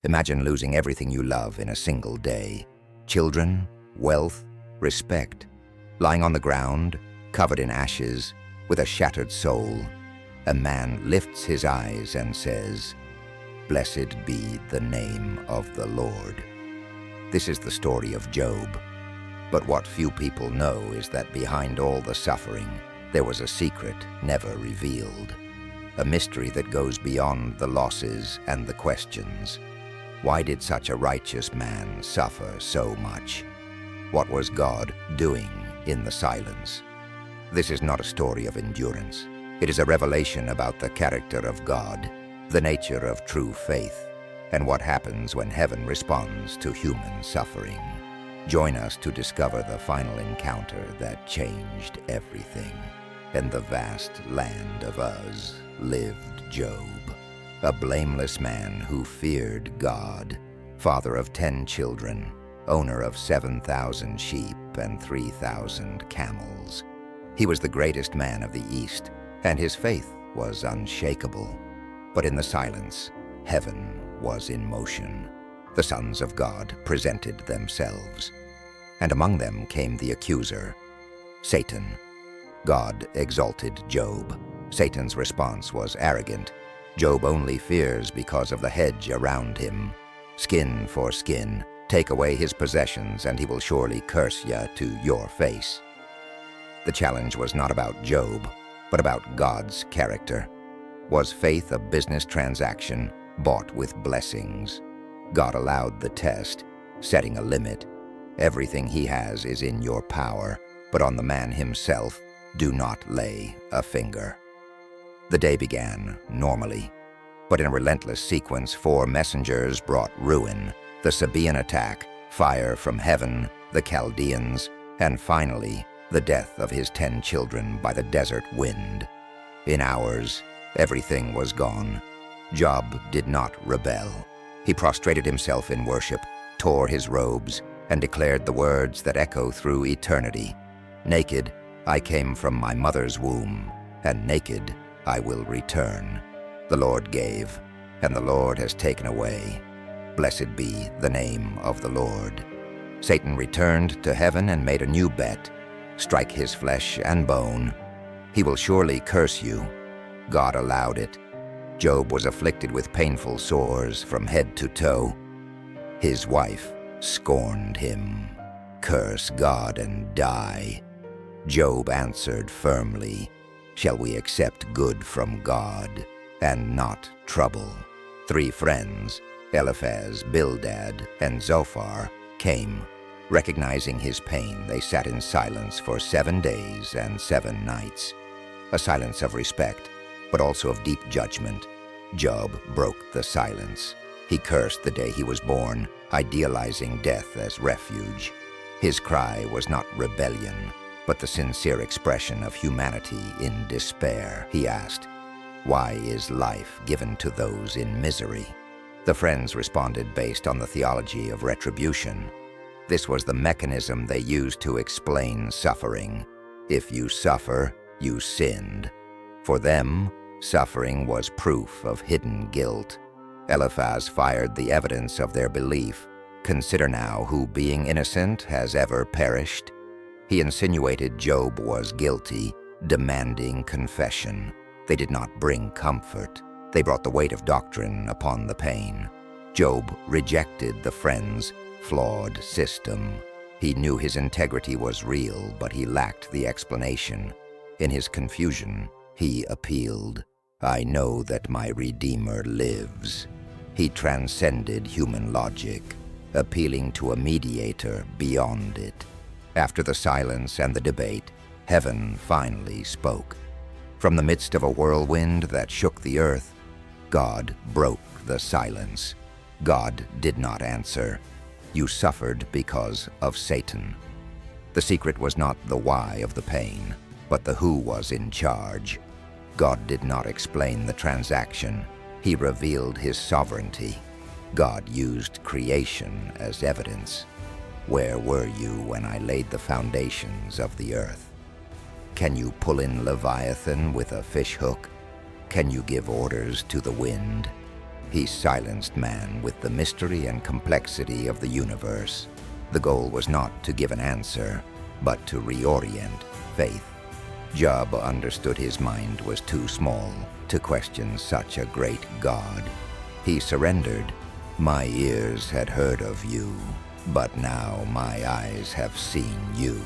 Imagine losing everything you love in a single day. Children, wealth, respect. Lying on the ground, covered in ashes, with a shattered soul, a man lifts his eyes and says, "Blessed be the name of the Lord." This is the story of Job. But what few people know is that behind all the suffering, there was a secret never revealed. A mystery that goes beyond the losses and the questions. Why did such a righteous man suffer so much? What was God doing in the silence? This is not a story of endurance. It is a revelation about the character of God, the nature of true faith, and what happens when heaven responds to human suffering. Join us to discover the final encounter that changed everything. In the vast land of Uz lived Job, a blameless man who feared God, father of 10 children, owner of 7,000 sheep and 3,000 camels. He was the greatest man of the East, and his faith was unshakable. But in the silence, heaven was in motion. The sons of God presented themselves, and among them came the accuser, Satan. God exalted Job. Satan's response was arrogant. Job only fears because of the hedge around him. Skin for skin, take away his possessions and he will surely curse you to your face. The challenge was not about Job, but about God's character. Was faith a business transaction bought with blessings? God allowed the test, setting a limit. Everything he has is in your power, but on the man himself, do not lay a finger. The day began normally, but in a relentless sequence, 4 messengers brought ruin: the Sabaean attack, fire from heaven, the Chaldeans, and finally, the death of his 10 children by the desert wind. In hours, everything was gone. Job did not rebel. He prostrated himself in worship, tore his robes, and declared the words that echo through eternity. Naked, I came from my mother's womb, and naked I will return. The Lord gave, and the Lord has taken away. Blessed be the name of the Lord. Satan returned to heaven and made a new bet. Strike his flesh and bone. He will surely curse you. God allowed it. Job was afflicted with painful sores from head to toe. His wife scorned him. Curse God and die. Job answered firmly, "Shall we accept good from God and not trouble?" 3 friends, Eliphaz, Bildad, and Zophar, came. Recognizing his pain, they sat in silence for 7 days and 7 nights. A silence of respect, but also of deep judgment. Job broke the silence. He cursed the day he was born, idealizing death as refuge. His cry was not rebellion, but the sincere expression of humanity in despair. He asked, "Why is life given to those in misery?" The friends responded based on the theology of retribution. This was the mechanism they used to explain suffering. If you suffer, you sinned. For them, suffering was proof of hidden guilt. Eliphaz fired the evidence of their belief. "Consider now who, being innocent, has ever perished." He insinuated Job was guilty, demanding confession. They did not bring comfort. They brought the weight of doctrine upon the pain. Job rejected the friends' flawed system. He knew his integrity was real, but he lacked the explanation. In his confusion, he appealed, "I know that my Redeemer lives." He transcended human logic, appealing to a mediator beyond it. After the silence and the debate, heaven finally spoke. From the midst of a whirlwind that shook the earth, God broke the silence. God did not answer. "You suffered because of Satan." The secret was not the why of the pain, but the who was in charge. God did not explain the transaction. He revealed his sovereignty. God used creation as evidence. Where were you when I laid the foundations of the earth? Can you pull in Leviathan with a fishhook? Can you give orders to the wind? He silenced man with the mystery and complexity of the universe. The goal was not to give an answer, but to reorient faith. Job understood his mind was too small to question such a great God. He surrendered. My ears had heard of you, but now my eyes have seen you.